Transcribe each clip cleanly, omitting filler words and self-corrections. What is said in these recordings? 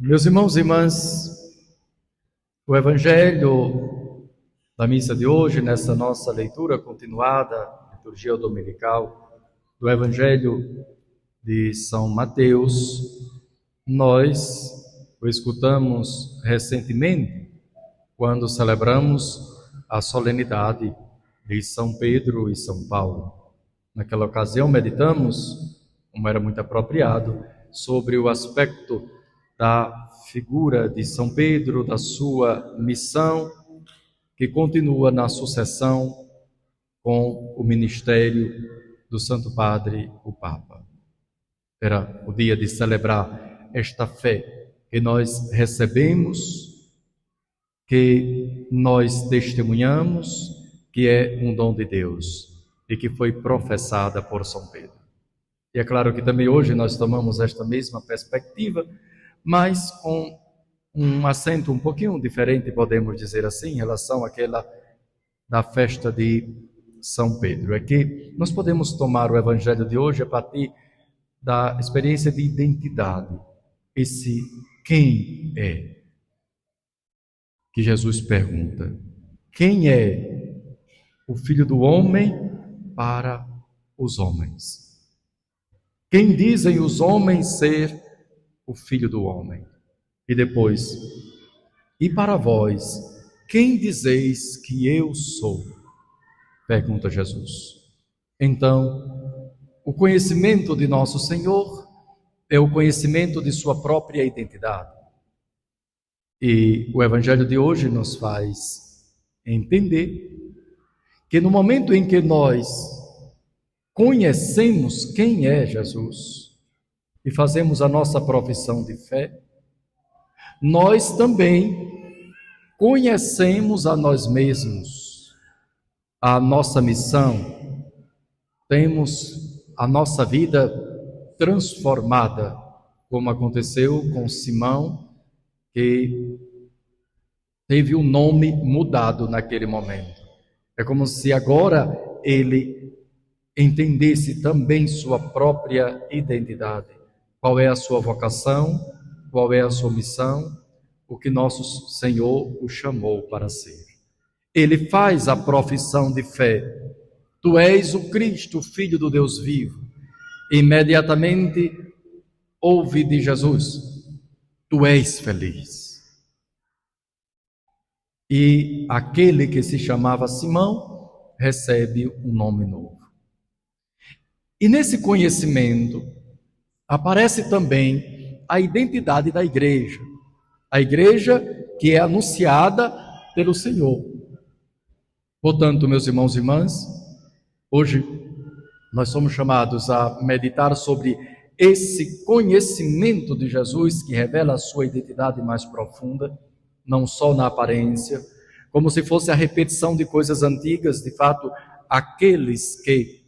Meus irmãos e irmãs, o Evangelho da missa de hoje, nessa nossa leitura continuada, liturgia dominical, do Evangelho de São Mateus, nós o escutamos recentemente quando celebramos a solenidade de São Pedro e São Paulo. Naquela ocasião meditamos, como era muito apropriado, sobre o aspecto da figura de São Pedro, da sua missão, que continua na sucessão com o ministério do Santo Padre, o Papa. Era o dia de celebrar esta fé que nós recebemos, que nós testemunhamos, que é um dom de Deus e que foi professada por São Pedro. E é claro que também hoje nós tomamos esta mesma perspectiva, mas com um acento um pouquinho diferente, podemos dizer assim, em relação àquela da festa de São Pedro. É que nós podemos tomar o Evangelho de hoje a partir da experiência de identidade. Esse quem é? Que Jesus pergunta. Quem é o Filho do Homem para os homens? Quem dizem os homens ser o Filho do Homem? E depois, e para vós, quem dizeis que eu sou? Pergunta Jesus. Então, o conhecimento de nosso Senhor é o conhecimento de sua própria identidade. E o Evangelho de hoje nos faz entender que no momento em que nós conhecemos quem é Jesus e fazemos a nossa profissão de fé, nós também conhecemos a nós mesmos, a nossa missão, temos a nossa vida transformada, como aconteceu com Simão, que teve o nome mudado naquele momento. É como se agora ele entendesse também sua própria identidade. Qual é a sua vocação? Qual é a sua missão? O que nosso Senhor o chamou para ser. Ele faz a profissão de fé. Tu és o Cristo, Filho do Deus vivo. Imediatamente ouve de Jesus: tu és feliz. E aquele que se chamava Simão recebe um nome novo. E nesse conhecimento aparece também a identidade da igreja. A igreja que é anunciada pelo Senhor. Portanto, meus irmãos e irmãs, hoje nós somos chamados a meditar sobre esse conhecimento de Jesus que revela a sua identidade mais profunda, não só na aparência, como se fosse a repetição de coisas antigas. De fato, aqueles que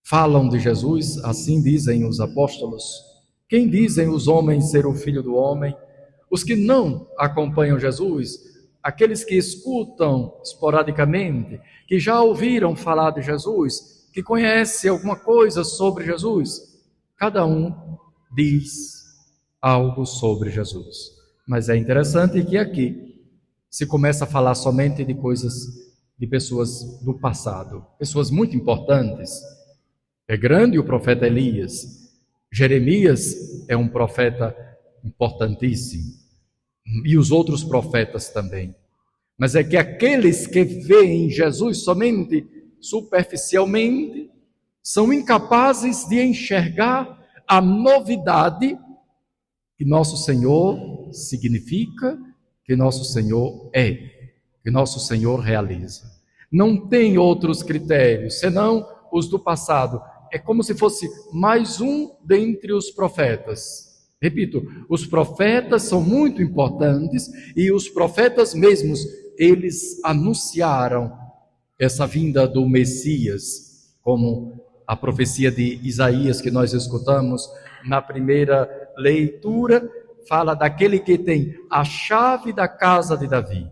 falam de Jesus, assim dizem os apóstolos. Quem dizem os homens ser o Filho do Homem? Os que não acompanham Jesus, aqueles que escutam esporadicamente, que já ouviram falar de Jesus, que conhecem alguma coisa sobre Jesus, cada um diz algo sobre Jesus. Mas é interessante que aqui se começa a falar somente de coisas, de pessoas do passado, pessoas muito importantes. É grande o profeta Elias. Jeremias é um profeta importantíssimo. E os outros profetas também. Mas é que aqueles que veem Jesus somente superficialmente são incapazes de enxergar a novidade que nosso Senhor significa, que nosso Senhor é, que nosso Senhor realiza. Não tem outros critérios, senão os do passado. É como se fosse mais um dentre os profetas. Repito, os profetas são muito importantes e os profetas mesmos, eles anunciaram essa vinda do Messias, como a profecia de Isaías que nós escutamos na primeira leitura, fala daquele que tem a chave da casa de Davi.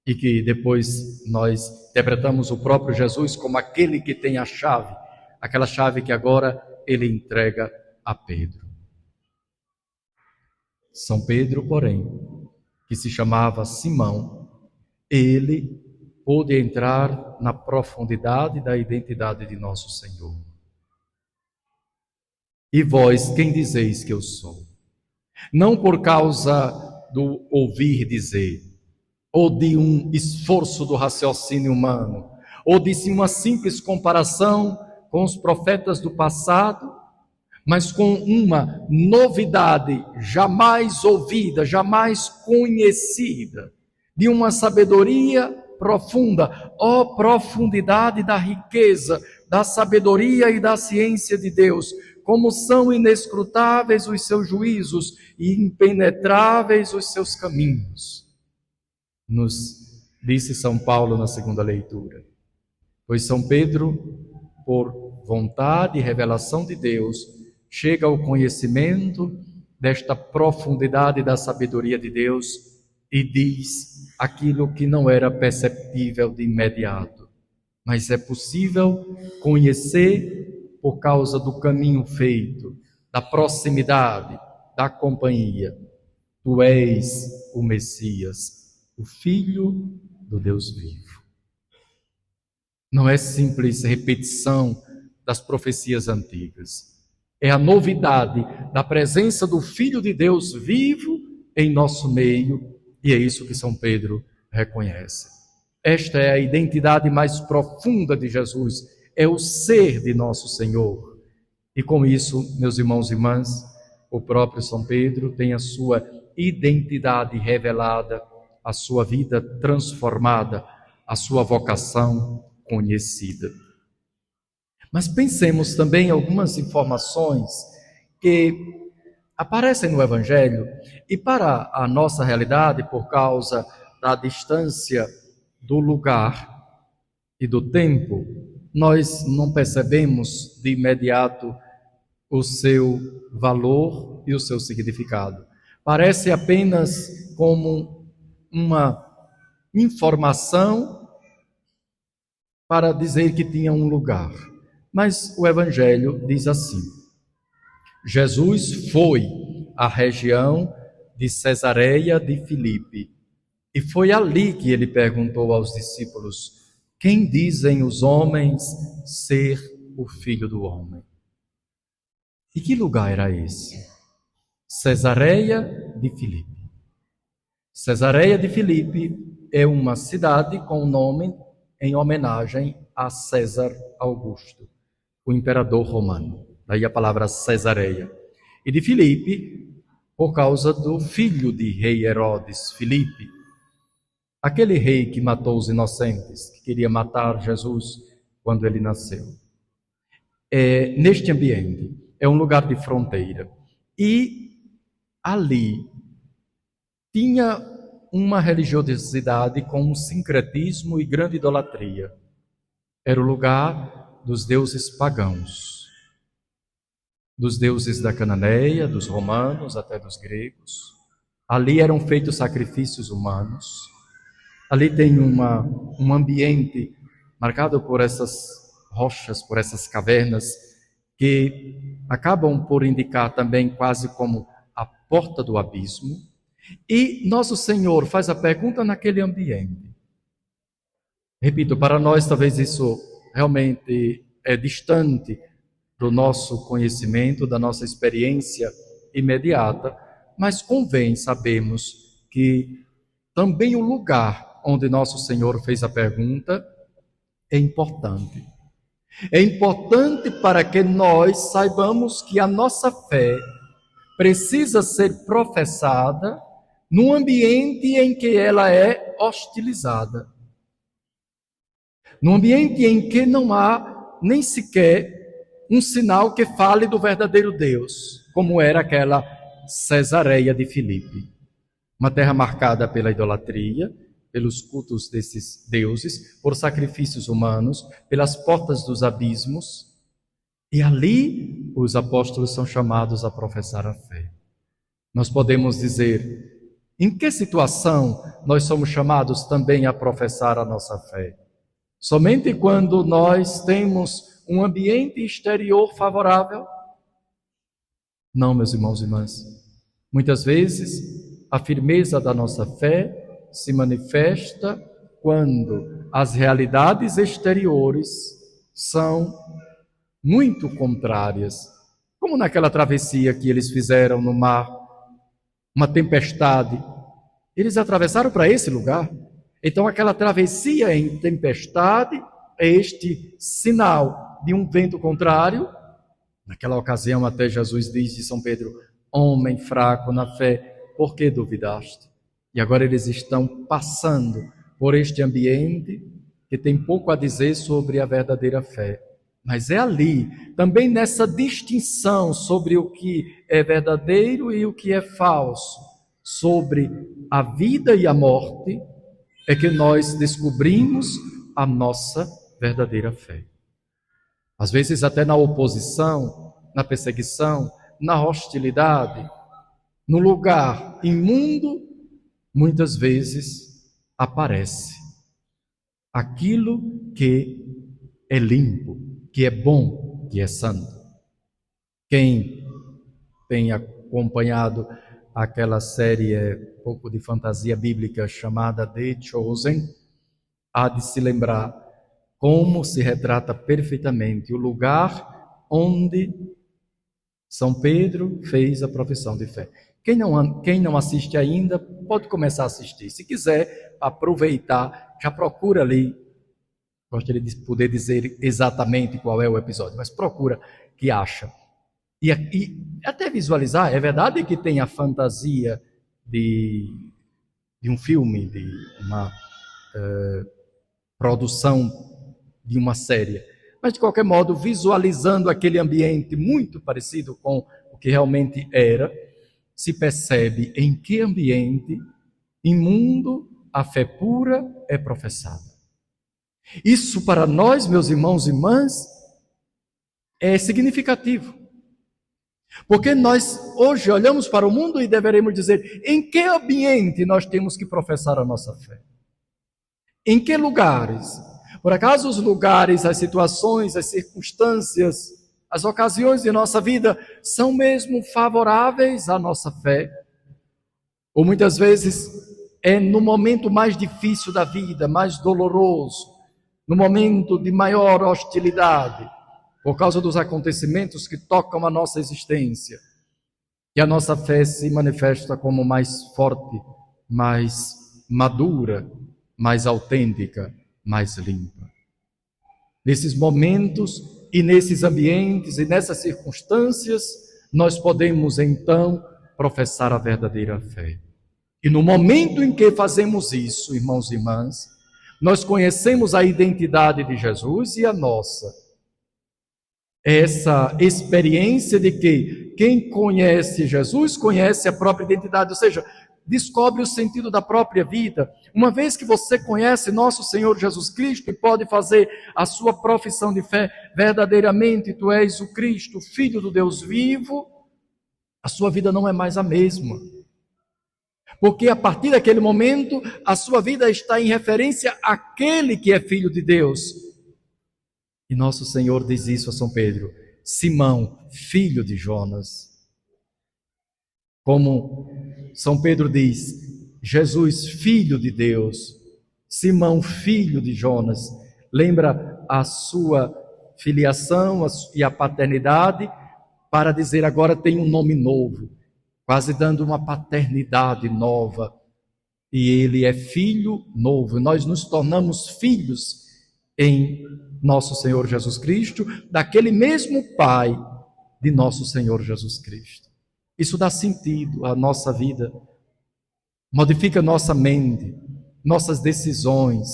E que depois nós interpretamos o próprio Jesus como aquele que tem a chave, aquela chave que agora ele entrega a Pedro. São Pedro, porém, que se chamava Simão, ele pôde entrar na profundidade da identidade de nosso Senhor. E vós, quem dizeis que eu sou? Não por causa do ouvir dizer, ou de um esforço do raciocínio humano, ou de uma simples comparação com os profetas do passado, mas com uma novidade jamais ouvida, jamais conhecida, de uma sabedoria profunda, ó profundidade da riqueza, da sabedoria e da ciência de Deus, como são inescrutáveis os seus juízos e impenetráveis os seus caminhos. Nos disse São Paulo na segunda leitura. Pois São Pedro, por vontade e revelação de Deus, chega ao conhecimento desta profundidade da sabedoria de Deus e diz aquilo que não era perceptível de imediato, mas é possível conhecer por causa do caminho feito, da proximidade, da companhia. Tu és o Messias, o Filho do Deus vivo. Não é simples repetição das profecias antigas. É a novidade da presença do Filho de Deus vivo em nosso meio, e é isso que São Pedro reconhece. Esta é a identidade mais profunda de Jesus, é o ser de nosso Senhor. E com isso, meus irmãos e irmãs, o próprio São Pedro tem a sua identidade revelada, a sua vida transformada, a sua vocação conhecida. Mas pensemos também em algumas informações que aparecem no Evangelho e para a nossa realidade, por causa da distância do lugar e do tempo, nós não percebemos de imediato o seu valor e o seu significado. Parece apenas como uma informação para dizer que tinha um lugar. Mas o Evangelho diz assim: Jesus foi à região de Cesareia de Filipe, e foi ali que ele perguntou aos discípulos: quem dizem os homens ser o Filho do Homem? E que lugar era esse? Cesareia de Filipe. Cesareia de Filipe é uma cidade com o nome em homenagem a César Augusto, o imperador romano. Daí a palavra Cesareia. E de Filipe, por causa do filho de rei Herodes, Filipe, aquele rei que matou os inocentes, que queria matar Jesus quando ele nasceu. Neste ambiente, é um lugar de fronteira. E ali tinha uma religiosidade com um sincretismo e grande idolatria. Era o lugar dos deuses pagãos, dos deuses da Cananeia, dos romanos, até dos gregos. Ali eram feitos sacrifícios humanos. Ali tem um ambiente marcado por essas rochas, por essas cavernas, que acabam por indicar também quase como a porta do abismo. E Nosso Senhor faz a pergunta naquele ambiente. Repito, para nós talvez isso realmente é distante do nosso conhecimento, da nossa experiência imediata, mas convém sabermos que também o lugar onde Nosso Senhor fez a pergunta é importante. É importante para que nós saibamos que a nossa fé precisa ser professada num ambiente em que ela é hostilizada. Num ambiente em que não há nem sequer um sinal que fale do verdadeiro Deus, como era aquela Cesareia de Filipe. Uma terra marcada pela idolatria, pelos cultos desses deuses, por sacrifícios humanos, pelas portas dos abismos. E ali os apóstolos são chamados a professar a fé. Nós podemos dizer, em que situação nós somos chamados também a professar a nossa fé? Somente quando nós temos um ambiente exterior favorável? Não, meus irmãos e irmãs. Muitas vezes, a firmeza da nossa fé se manifesta quando as realidades exteriores são muito contrárias, como naquela travessia que eles fizeram no mar, uma tempestade. Eles atravessaram para esse lugar. Então, aquela travessia em tempestade é este sinal de um vento contrário. Naquela ocasião, até Jesus diz de São Pedro: homem fraco na fé, por que duvidaste? E agora eles estão passando por este ambiente que tem pouco a dizer sobre a verdadeira fé. Mas é ali, também nessa distinção sobre o que é verdadeiro e o que é falso, sobre a vida e a morte, é que nós descobrimos a nossa verdadeira fé. Às vezes até na oposição, na perseguição, na hostilidade, no lugar imundo, muitas vezes aparece aquilo que é limpo, que é bom, que é santo. Quem tem acompanhado aquela série pouco de fantasia bíblica chamada The Chosen, há de se lembrar como se retrata perfeitamente o lugar onde São Pedro fez a profissão de fé. Quem não assiste ainda, pode começar a assistir. Se quiser aproveitar, já procura ali. Gostaria de poder dizer exatamente qual é o episódio, mas procura que acha. E até visualizar, é verdade que tem a fantasia de um filme, de uma produção de uma série, mas de qualquer modo, visualizando aquele ambiente muito parecido com o que realmente era, se percebe em que ambiente imundo a fé pura é professada. Isso para nós, meus irmãos e irmãs, é significativo. Porque nós hoje olhamos para o mundo e deveremos dizer: em que ambiente nós temos que professar a nossa fé? Em que lugares? Por acaso os lugares, as situações, as circunstâncias, as ocasiões de nossa vida são mesmo favoráveis à nossa fé? Ou muitas vezes é no momento mais difícil da vida, mais doloroso, no momento de maior hostilidade, por causa dos acontecimentos que tocam a nossa existência, que a nossa fé se manifesta como mais forte, mais madura, mais autêntica, mais limpa. Nesses momentos e nesses ambientes e nessas circunstâncias, nós podemos então professar a verdadeira fé. E no momento em que fazemos isso, irmãos e irmãs, nós conhecemos a identidade de Jesus e a nossa. Essa experiência de que quem conhece Jesus conhece a própria identidade, ou seja, descobre o sentido da própria vida. Uma vez que você conhece nosso Senhor Jesus Cristo e pode fazer a sua profissão de fé verdadeiramente, tu és o Cristo, Filho do Deus vivo, a sua vida não é mais a mesma. Porque a partir daquele momento, a sua vida está em referência àquele que é Filho de Deus. E nosso Senhor diz isso a São Pedro: Simão, filho de Jonas. Como São Pedro diz, Jesus, filho de Deus, Simão, filho de Jonas, lembra a sua filiação e a paternidade, para dizer agora tem um nome novo, quase dando uma paternidade nova, e ele é filho novo. Nós nos tornamos filhos em nosso Senhor Jesus Cristo, daquele mesmo Pai de nosso Senhor Jesus Cristo. Isso dá sentido à nossa vida, modifica nossa mente, nossas decisões,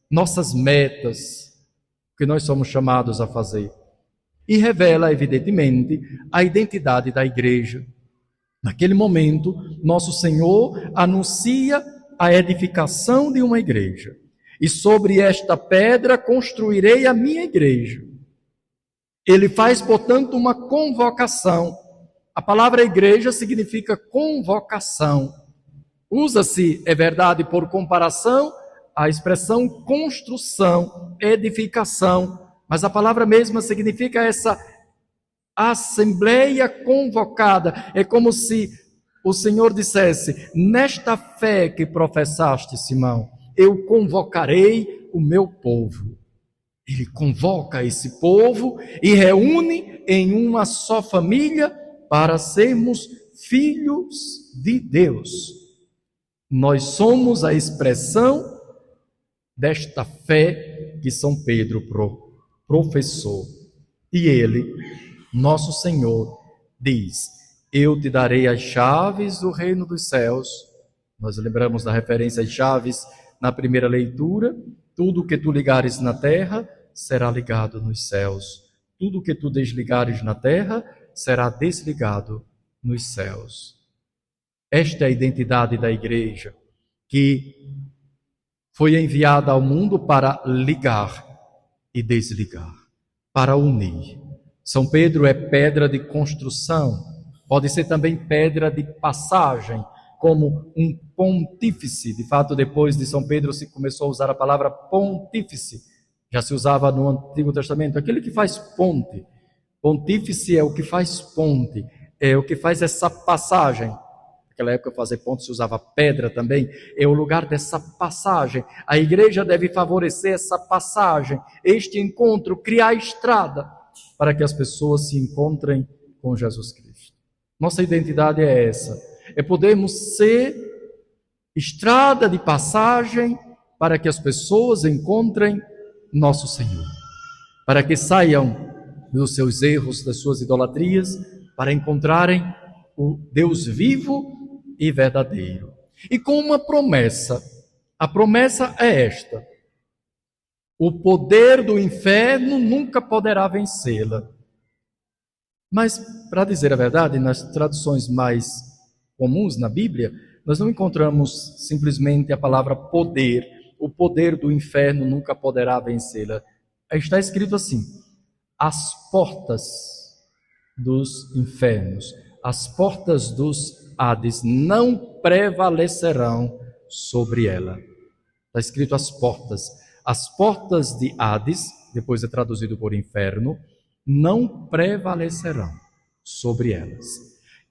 nossas metas, que nós somos chamados a fazer. E revela, evidentemente, a identidade da igreja. Naquele momento, nosso Senhor anuncia a edificação de uma igreja. E sobre esta pedra construirei a minha igreja. Ele faz, portanto, uma convocação. A palavra igreja significa convocação. Usa-se, é verdade, por comparação, a expressão construção, edificação, mas a palavra mesma significa essa assembleia convocada. É como se o Senhor dissesse: nesta fé que professaste, Simão, eu convocarei o meu povo. Ele convoca esse povo e reúne em uma só família para sermos filhos de Deus. Nós somos a expressão desta fé que São Pedro professou. E ele, nosso Senhor, diz: eu te darei as chaves do reino dos céus. Nós lembramos da referência às chaves na primeira leitura. Tudo que tu ligares na terra será ligado nos céus. Tudo que tu desligares na terra será desligado nos céus. Esta é a identidade da igreja, que foi enviada ao mundo para ligar e desligar, para unir. São Pedro é pedra de construção, pode ser também pedra de passagem, como um pontífice. De fato, depois de São Pedro se começou a usar a palavra pontífice. Já se usava no Antigo Testamento, aquele que faz ponte. Pontífice é o que faz ponte, é o que faz essa passagem. Naquela época, fazer ponte se usava pedra também, é o lugar dessa passagem. A igreja deve favorecer essa passagem, este encontro, criar estrada para que as pessoas se encontrem com Jesus Cristo. Nossa identidade é essa, é podermos ser estrada de passagem para que as pessoas encontrem nosso Senhor, para que saiam dos seus erros, das suas idolatrias, para encontrarem o Deus vivo e verdadeiro. E com uma promessa. A promessa é esta: o poder do inferno nunca poderá vencê-la. Mas, para dizer a verdade, nas traduções mais comuns na Bíblia, nós não encontramos simplesmente a palavra poder. O poder do inferno nunca poderá vencê-la. Está escrito assim: as portas dos infernos, as portas dos Hades não prevalecerão sobre ela. Está escrito as portas de Hades, depois é traduzido por inferno, não prevalecerão sobre elas.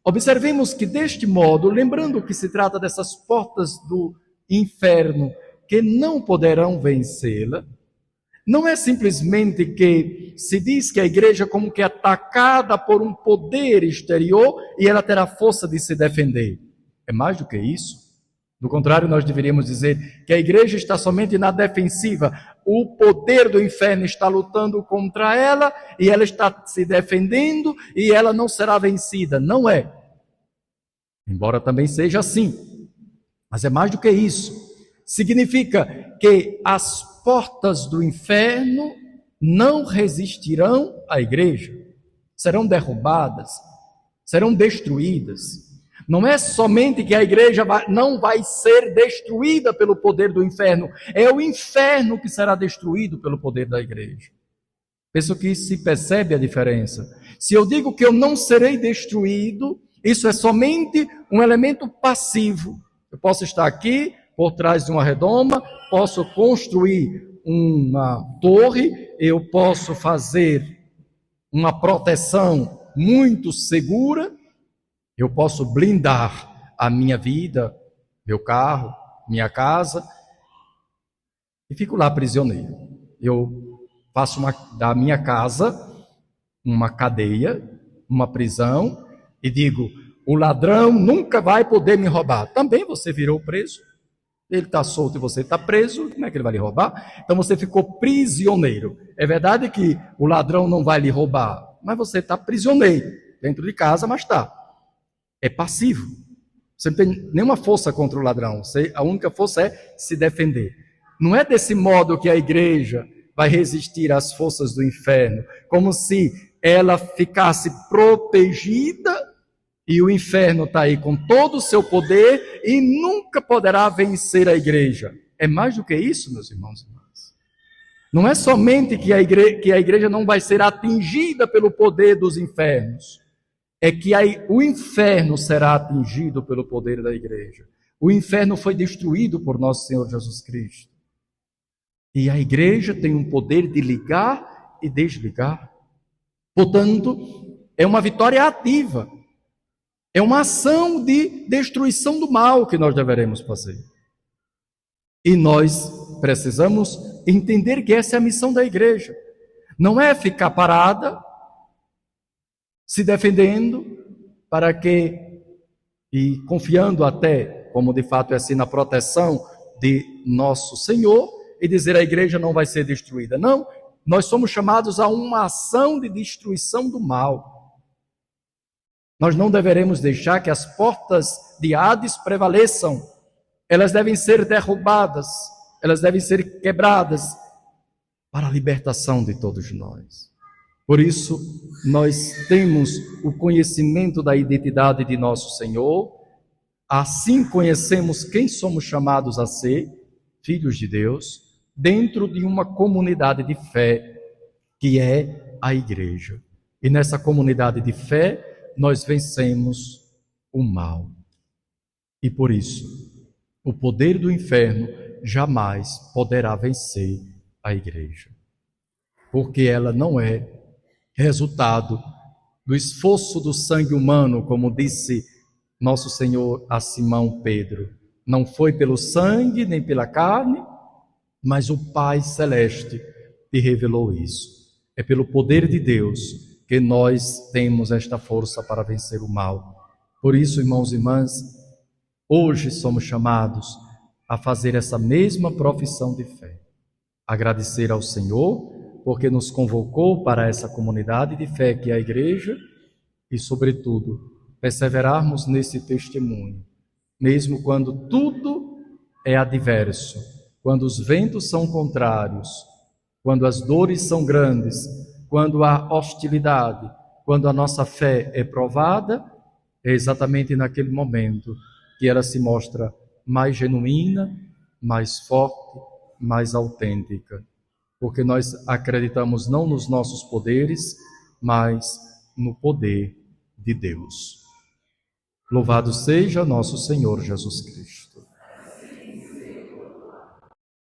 Observemos que deste modo, lembrando que se trata dessas portas do inferno que não poderão vencê-la, não é simplesmente que se diz que a igreja como que é atacada por um poder exterior e ela terá força de se defender. É mais do que isso. Do contrário, nós deveríamos dizer que a igreja está somente na defensiva. O poder do inferno está lutando contra ela e ela está se defendendo e ela não será vencida. Não é. Embora também seja assim. Mas é mais do que isso. Significa que as portas do inferno não resistirão à igreja, serão derrubadas, serão destruídas. Não é somente que a igreja não vai ser destruída pelo poder do inferno, é o inferno que será destruído pelo poder da igreja. Penso que se percebe a diferença. Se eu digo que eu não serei destruído, isso é somente um elemento passivo. Eu posso estar aqui por trás de uma redoma, posso construir uma torre, eu posso fazer uma proteção muito segura, eu posso blindar a minha vida, meu carro, minha casa, e fico lá prisioneiro. Eu faço da minha casa uma cadeia, uma prisão, e digo: o ladrão nunca vai poder me roubar. Também você virou preso. Ele está solto e você está preso, como é que ele vai lhe roubar? Então você ficou prisioneiro. É verdade que o ladrão não vai lhe roubar, mas você está prisioneiro, dentro de casa, mas está. É passivo. Você não tem nenhuma força contra o ladrão, a única força é se defender. Não é desse modo que a igreja vai resistir às forças do inferno, como se ela ficasse protegida e o inferno está aí com todo o seu poder e nunca poderá vencer a igreja. É mais do que isso, meus irmãos e irmãs. Não é somente que a igreja não vai ser atingida pelo poder dos infernos. É que o inferno será atingido pelo poder da igreja. O inferno foi destruído por nosso Senhor Jesus Cristo. E a igreja tem um poder de ligar e desligar. Portanto, é uma vitória ativa. É uma ação de destruição do mal que nós deveremos fazer. E nós precisamos entender que essa é a missão da igreja. Não é ficar parada, se defendendo, para que, e confiando até, como de fato é assim, na proteção de nosso Senhor, e dizer a igreja não vai ser destruída. Não, nós somos chamados a uma ação de destruição do mal. Nós não deveremos deixar que as portas de Hades prevaleçam. Elas devem ser derrubadas, elas devem ser quebradas para a libertação de todos nós. Por isso, nós temos o conhecimento da identidade de nosso Senhor, assim conhecemos quem somos chamados a ser, filhos de Deus, dentro de uma comunidade de fé, que é a igreja. E nessa comunidade de fé, nós vencemos o mal. E por isso, o poder do inferno jamais poderá vencer a igreja. Porque ela não é resultado do esforço do sangue humano, como disse nosso Senhor a Simão Pedro. Não foi pelo sangue nem pela carne, mas o Pai Celeste te revelou isso. É pelo poder de Deus que nós temos esta força para vencer o mal. Por isso, irmãos e irmãs, hoje somos chamados a fazer essa mesma profissão de fé. Agradecer ao Senhor, porque nos convocou para essa comunidade de fé que é a igreja e, sobretudo, perseverarmos nesse testemunho, mesmo quando tudo é adverso, quando os ventos são contrários, quando as dores são grandes, quando há hostilidade, quando a nossa fé é provada, é exatamente naquele momento que ela se mostra mais genuína, mais forte, mais autêntica. Porque nós acreditamos não nos nossos poderes, mas no poder de Deus. Louvado seja nosso Senhor Jesus Cristo.